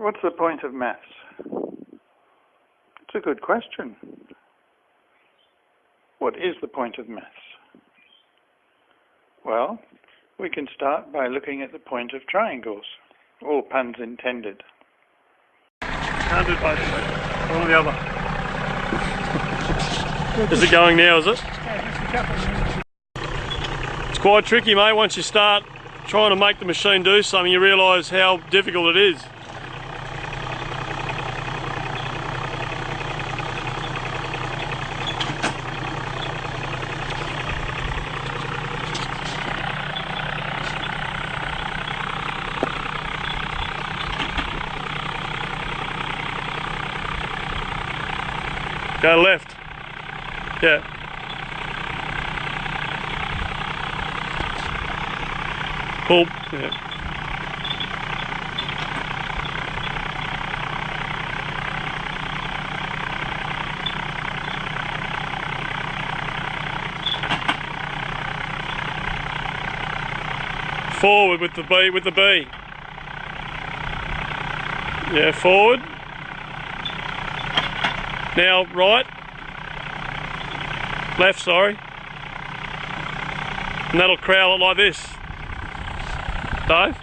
What's the point of maths? It's a good question. What is the point of maths? Well, we can start by looking at the point of triangles. All puns intended. Can't do both. One or the other. Is it going now, is it? It's quite tricky, mate. Once you start trying to make the machine do something, you realise how difficult it is. Go left. Yeah. Pull. Yeah. Forward with the B, with the B. Yeah, forward. Now right. Left, sorry. And that'll crowd it like this. Dave?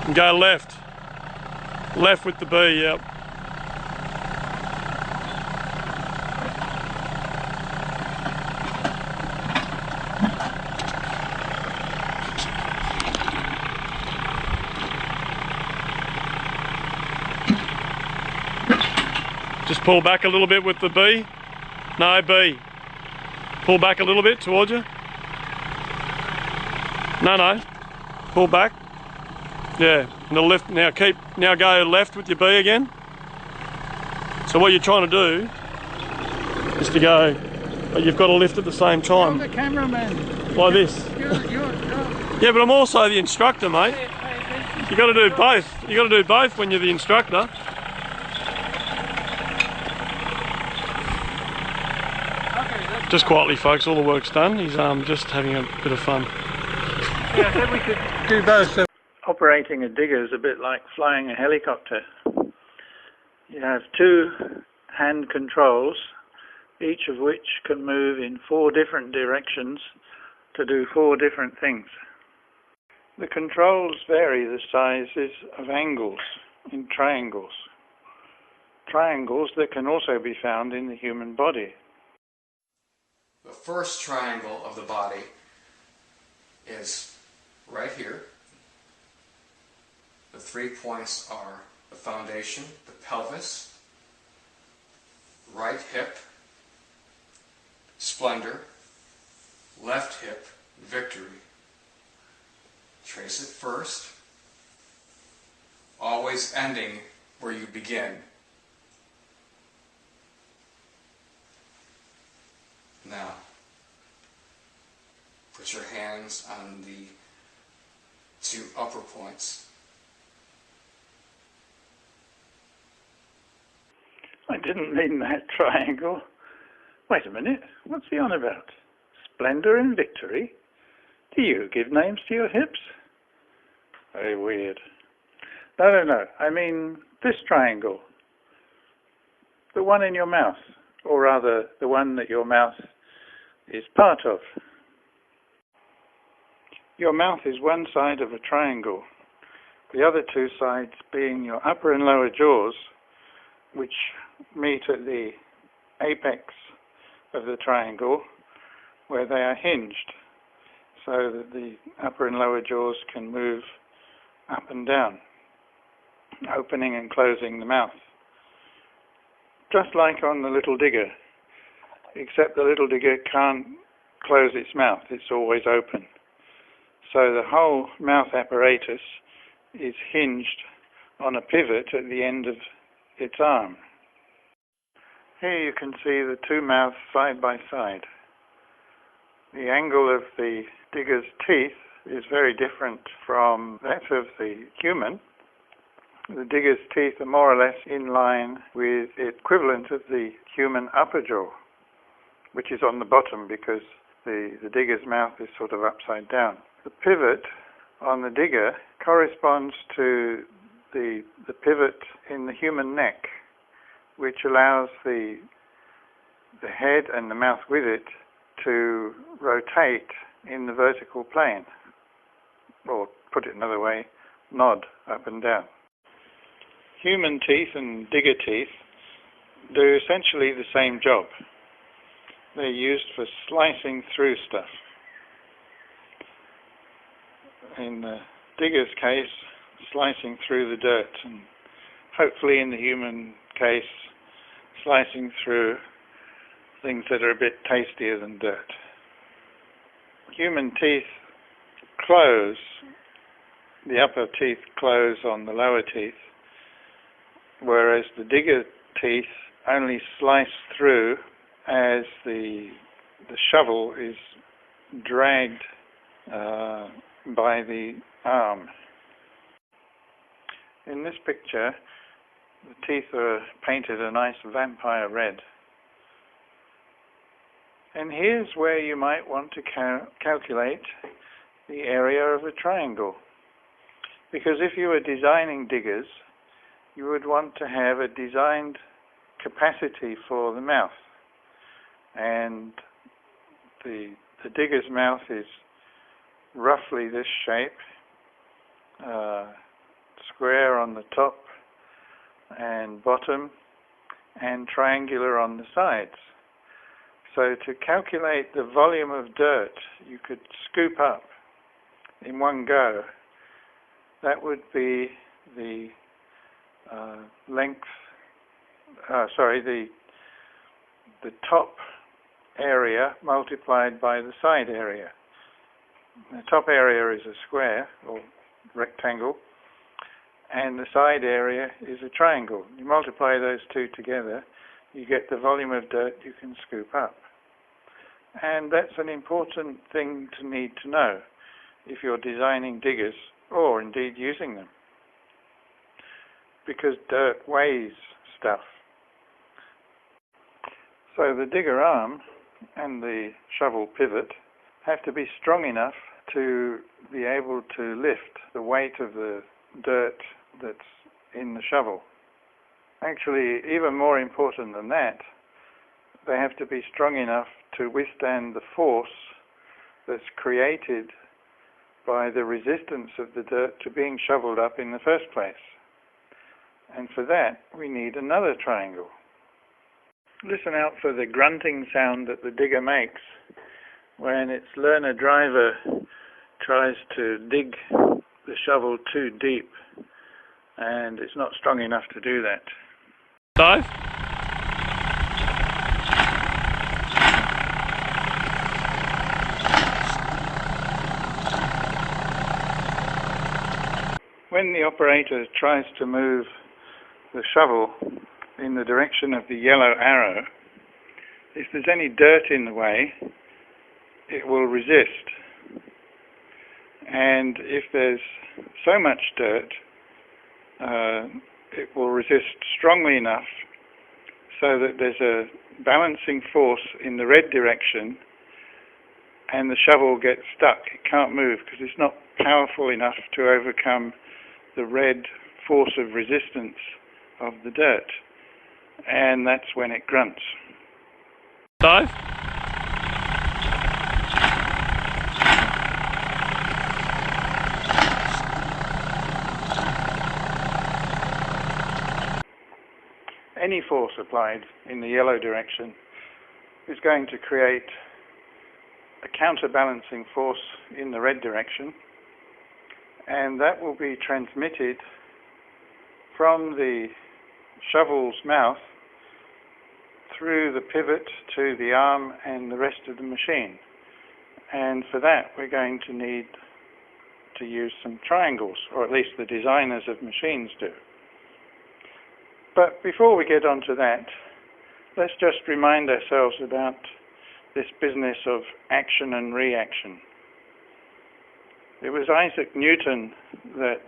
And go left. Left with the B, yep. Just pull back a little bit with the B. No, B. Pull back a little bit towards you. No. Pull back. Yeah. And the left. Now go left with your B again. So what you're trying to do is to go. You've got to lift at the same time. You're the cameraman. Like this. Yeah, but I'm also the instructor, mate. You got to do both. You got to do both when you're the instructor. Just quietly, folks, all the work's done. He's just having a bit of fun. Yeah, I said we could do both. Operating a digger is a bit like flying a helicopter. You have two hand controls, each of which can move in 4 different directions to do 4 different things. The controls vary the sizes of angles in triangles. Triangles that can also be found in the human body. The first triangle of the body is right here. The 3 points are the foundation, the pelvis, right hip, splendor, left hip, victory. Trace it first, always ending where you begin. Now, put your hands on the 2 upper points. I didn't mean that triangle. Wait a minute, what's he on about? Splendor and victory? Do you give names to your hips? Very weird. No, I mean this triangle. The one in your mouth, or rather the one that your mouth is part of. Your mouth is one side of a triangle, the other 2 sides being your upper and lower jaws, which meet at the apex of the triangle where they are hinged, so that the upper and lower jaws can move up and down, opening and closing the mouth. Just like on the little digger, except the little digger can't close its mouth, it's always open. So the whole mouth apparatus is hinged on a pivot at the end of its arm. Here you can see the 2 mouths side by side. The angle of the digger's teeth is very different from that of the human. The digger's teeth are more or less in line with the equivalent of the human upper jaw. which is on the bottom because the digger's mouth is sort of upside down. The pivot on the digger corresponds to the pivot in the human neck, which allows the head and the mouth with it to rotate in the vertical plane, or put it another way, nod up and down. Human teeth and digger teeth do essentially the same job. They're used for slicing through stuff. In the digger's case, slicing through the dirt, and hopefully in the human case, slicing through things that are a bit tastier than dirt. Human teeth close, the upper teeth close on the lower teeth, whereas the digger teeth only slice through as the shovel is dragged by the arm. In this picture, the teeth are painted a nice vampire red. And here's where you might want to calculate the area of a triangle. Because if you were designing diggers, you would want to have a designed capacity for the mouth. And the digger's mouth is roughly this shape, square on the top and bottom, and triangular on the sides. So to calculate the volume of dirt you could scoop up in one go, that would be the the top area multiplied by the side area. The top area is a square or rectangle, and the side area is a triangle. You multiply those two together, you get the volume of dirt you can scoop up. And that's an important thing to need to know if you're designing diggers, or indeed using them, because dirt weighs stuff. So the digger arm and the shovel pivot have to be strong enough to be able to lift the weight of the dirt that's in the shovel. Actually, even more important than that, they have to be strong enough to withstand the force that's created by the resistance of the dirt to being shoveled up in the first place. And for that, we need another triangle. Listen out for the grunting sound that the digger makes when its learner driver tries to dig the shovel too deep, and it's not strong enough to do that. Dive. When the operator tries to move the shovel in the direction of the yellow arrow, if there's any dirt in the way, it will resist. And if there's so much dirt, it will resist strongly enough so that there's a balancing force in the red direction, and the shovel gets stuck. It can't move because it's not powerful enough to overcome the red force of resistance of the dirt. And that's when it grunts. Dive. Any force applied in the yellow direction is going to create a counterbalancing force in the red direction, and that will be transmitted from the shovel's mouth through the pivot to the arm and the rest of the machine. And for that, we're going to need to use some triangles, or at least the designers of machines do. But before we get onto that, let's just remind ourselves about this business of action and reaction. It was Isaac Newton that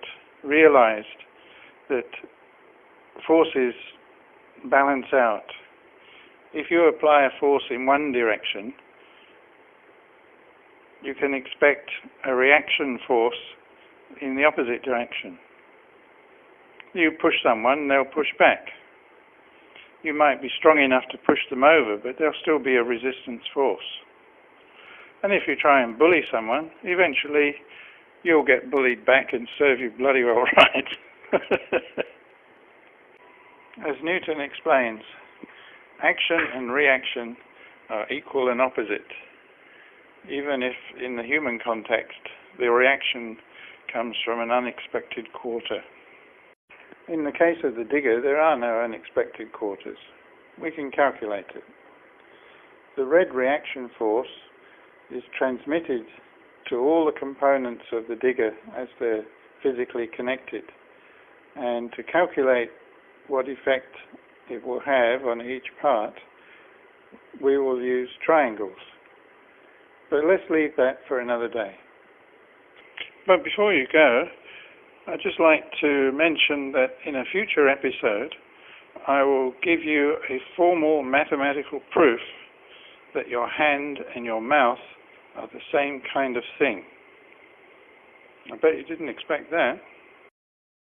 realized that forces balance out. if you apply a force in one direction, you can expect a reaction force in the opposite direction. You push someone, they'll push back. You might be strong enough to push them over, but there'll still be a resistance force. And if you try and bully someone, eventually you'll get bullied back and serve you bloody well right. As Newton explains, action and reaction are equal and opposite, even if in the human context the reaction comes from an unexpected quarter. In the case of the digger, there are no unexpected quarters. We can calculate it. The red reaction force is transmitted to all the components of the digger as they're physically connected. And to calculate what effect it will have on each part, we will use triangles. But let's leave that for another day. But before you go, I'd just like to mention that in a future episode, I will give you a formal mathematical proof that your hand and your mouth are the same kind of thing. I bet you didn't expect that.